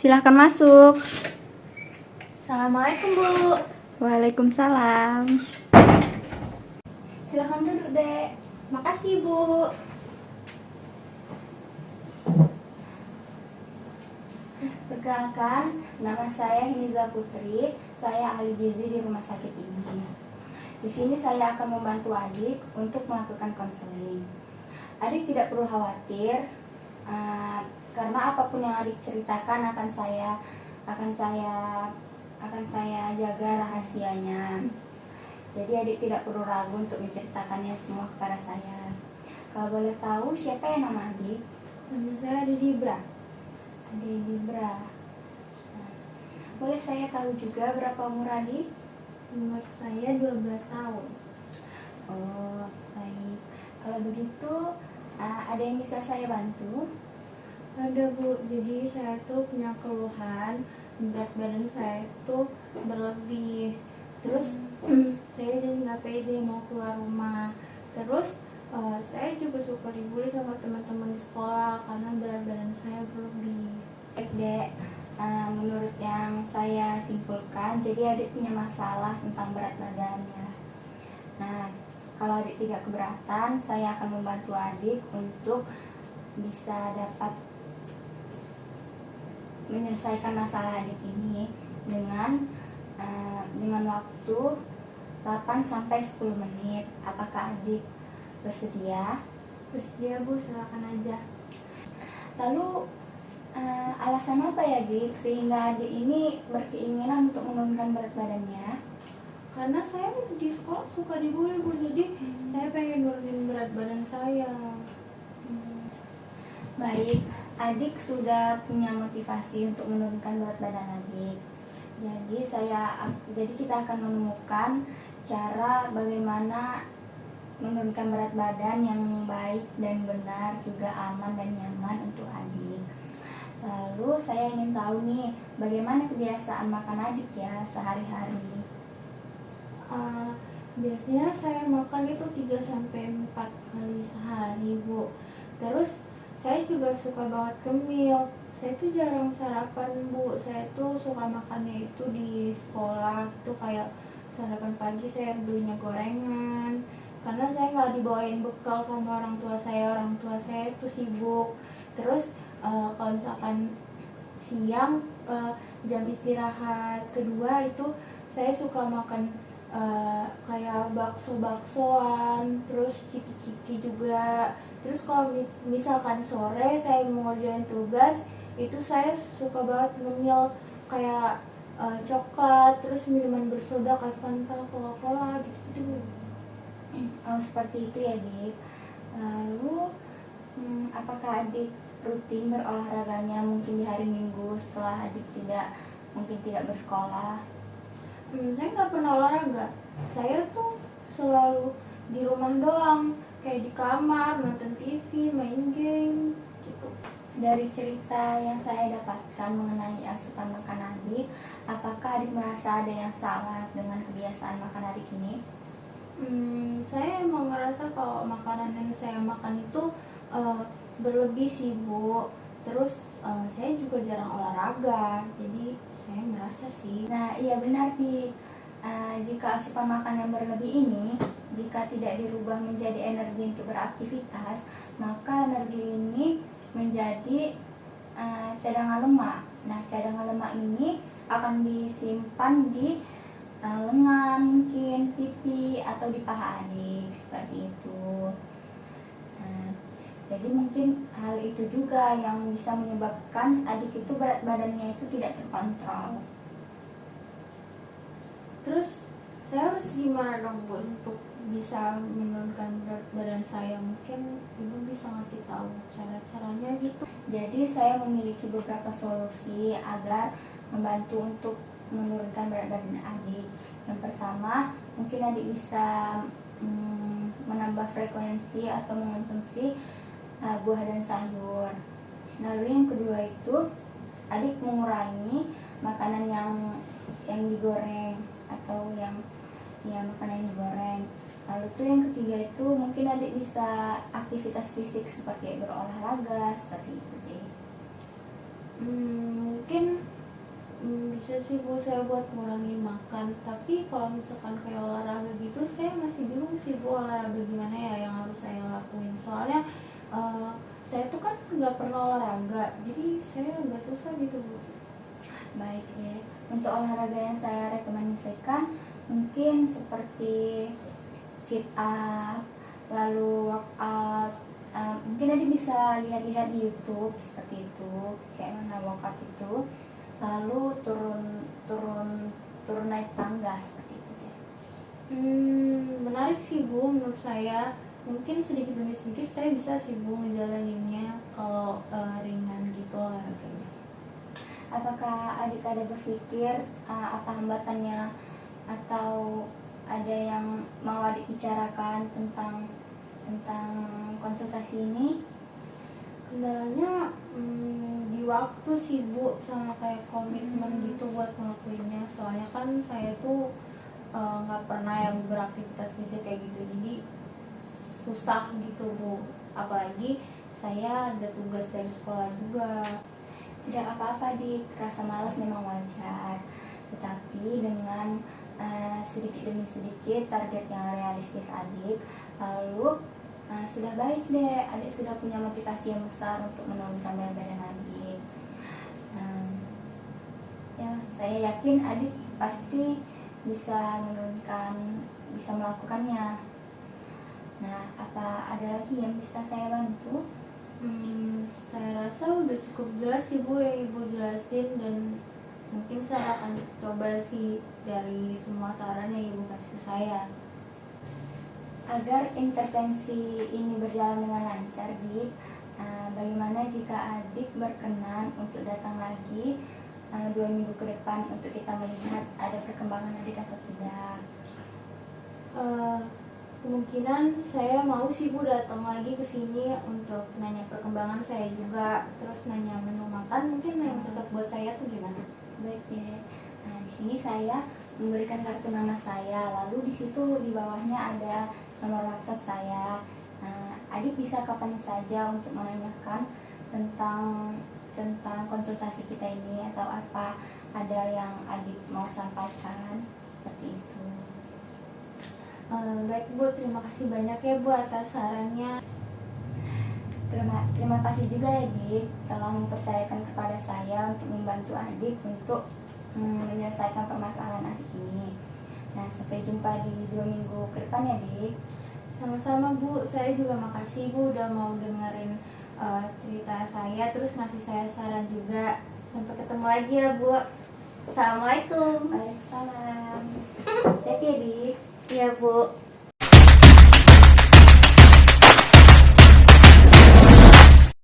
Silahkan masuk. Assalamualaikum, Bu. Waalaikumsalam. Silahkan duduk, Dek. Makasih, Bu. Perkenalkan, nama saya Hiniza Putri. Saya ahli gizi di rumah sakit ini. Di sini saya akan membantu adik untuk melakukan konseling. Adik tidak perlu khawatir, karena apapun yang adik ceritakan akan saya jaga rahasianya. Jadi adik tidak perlu ragu untuk menceritakannya semua kepada saya. Kalau boleh tahu, siapa yang nama adik? Nama saya Dibra. Ade Libra. Boleh saya tahu juga berapa umur adik? Umur saya 12 tahun. Oh, baik. Kalau begitu, ada yang bisa saya bantu? Ada, Bu. Jadi saya tuh punya keluhan berat badan saya tuh berlebih. Terus saya jadi nggak pede mau keluar rumah. Terus saya juga suka dibully sama teman-teman di sekolah karena berat badan saya berlebih. Baik, Dek. Menurut yang saya simpulkan, jadi adik punya masalah tentang berat badannya. Nah, kalau adik tidak keberatan, saya akan membantu adik untuk bisa dapat menyelesaikan masalah adik ini dengan waktu 8 sampai 10 menit. Apakah adik bersedia? Bersedia, Bu, silakan aja. Lalu alasan apa ya, Dik, sehingga adik ini berkeinginan untuk menurunkan berat badannya? Karena saya di sekolah suka dibully, Bu. Jadi saya pengen nurunin berat badan saya. Baik, adik sudah punya motivasi untuk menurunkan berat badan adik. Jadi kita akan menemukan cara bagaimana menurunkan berat badan yang baik dan benar, juga aman dan nyaman untuk adik. Lalu saya ingin tahu nih, bagaimana kebiasaan makan adik ya sehari-hari? Biasanya saya makan itu 3-4 kali sehari, Bu. Terus saya juga suka banget cemil. Saya tuh jarang sarapan, Bu. Saya tuh suka makannya itu di sekolah. Tuh kayak sarapan pagi saya belinya gorengan. Karena saya nggak dibawain bekal sama orang tua saya tuh sibuk. Terus kalau misalkan siang jam istirahat kedua itu saya suka makan kayak bakso-baksoan, terus ciki-ciki juga. Terus kalau misalkan sore saya mau ngerjain tugas, itu saya suka banget ngemil kayak coklat, terus minuman bersoda kayak Fanta, Coca-Cola gitu-gitu. Oh, seperti itu ya, Dik. Lalu apakah adik rutin berolahraganya mungkin di hari Minggu setelah adik mungkin tidak bersekolah? Saya nggak pernah olahraga. Saya tuh selalu di rumah doang, kayak di kamar, nonton TV, main game, gitu. Dari cerita yang saya dapatkan mengenai asupan makan adik, apakah adik merasa ada yang salah dengan kebiasaan makan adik ini? Saya emang ngerasa kalau makanan yang saya makan itu berlebih sih, Bu. Terus saya juga jarang olahraga, jadi saya merasa sih. Nah, iya benar, Dik. Jika asupan makan yang berlebih ini, jika tidak dirubah menjadi energi untuk beraktivitas, maka energi ini menjadi cadangan lemak. Nah, cadangan lemak ini akan disimpan di lengan, mungkin pipi, atau di paha adik, seperti itu. Nah, jadi mungkin hal itu juga yang bisa menyebabkan adik itu berat badannya itu tidak terkontrol. Terus saya harus gimana dong, Bu, untuk bisa menurunkan berat badan saya? Mungkin Ibu bisa ngasih tahu cara-caranya gitu. Jadi saya memiliki beberapa solusi agar membantu untuk menurunkan berat badan adik. Yang pertama, mungkin adik bisa menambah frekuensi atau mengonsumsi buah dan sayur. Lalu yang kedua itu, adik mengurangi makanan yang digoreng atau makanan yang digoreng. Lalu tuh yang ketiga itu mungkin adik bisa aktivitas fisik seperti berolahraga, seperti itu deh. Mungkin bisa sih Bu saya buat ngurangin makan, tapi kalau misalkan kayak olahraga gitu saya masih bingung sih Bu, olahraga gimana ya yang harus saya lakuin, soalnya saya tuh kan nggak pernah olahraga, jadi saya agak susah gitu Bu. Baik deh, untuk olahraga yang saya rekomendasikan mungkin seperti sit up, lalu workout. Mungkin nanti bisa lihat-lihat di YouTube seperti itu, kayak mana workout itu. Lalu turun naik tangga seperti itu deh. Menarik sih Bu, menurut saya mungkin sedikit demi sedikit saya bisa sih Bu ngejalaninnya kalau ringan gitu olahraganya. Apakah adik ada berpikir apa hambatannya atau ada yang mau adik bicarakan tentang konsultasi ini? Kendalanya di waktu sih Bu, sama kayak komitmen gitu buat ngelakuinnya, soalnya kan saya tuh nggak pernah yang beraktivitas fisik kayak gitu, jadi susah gitu Bu, apalagi saya ada tugas dari sekolah juga. Tidak apa-apa dik, rasa malas memang wajar, tetapi dengan sedikit demi sedikit target yang realistis adik, lalu sudah baik deh, adik sudah punya motivasi yang besar untuk menurunkan berat badan adik. Ya, saya yakin adik pasti bisa menurunkan, bisa melakukannya. Nah, apa ada lagi yang bisa saya bantu? Saya rasa udah cukup jelas sih Bu yang Ibu jelasin, dan mungkin saya akan coba sih dari semua saran yang Ibu kasih ke saya. Agar intervensi ini berjalan dengan lancar, Dik, bagaimana jika adik berkenan untuk datang lagi 2 minggu ke depan untuk kita melihat ada perkembangan adik atau tidak? Kemungkinan saya mau sih Bu datang lagi ke sini untuk nanya perkembangan saya juga, terus nanya menu makan mungkin yang cocok buat saya tuh gimana. Baik deh. Nah, di sini saya memberikan kartu nama saya, lalu di situ di bawahnya ada nomor WhatsApp saya. Nah, adik bisa kapan saja untuk menanyakan tentang konsultasi kita ini, atau apa ada yang adik mau sampaikan seperti itu. Baik Bu, terima kasih banyak ya Bu atas sarannya. Terima kasih juga ya Dik telah mempercayakan kepada saya untuk membantu adik untuk menyelesaikan permasalahan adik ini. Nah, sampai jumpa di 2 minggu ke depan ya Dik. Sama-sama Bu, saya juga makasih Bu udah mau dengerin cerita saya, terus ngasih saya saran juga. Sampai ketemu lagi ya Bu. Assalamualaikum. Waalaikumsalam. Hati-hati ya Dik. Iya Bu.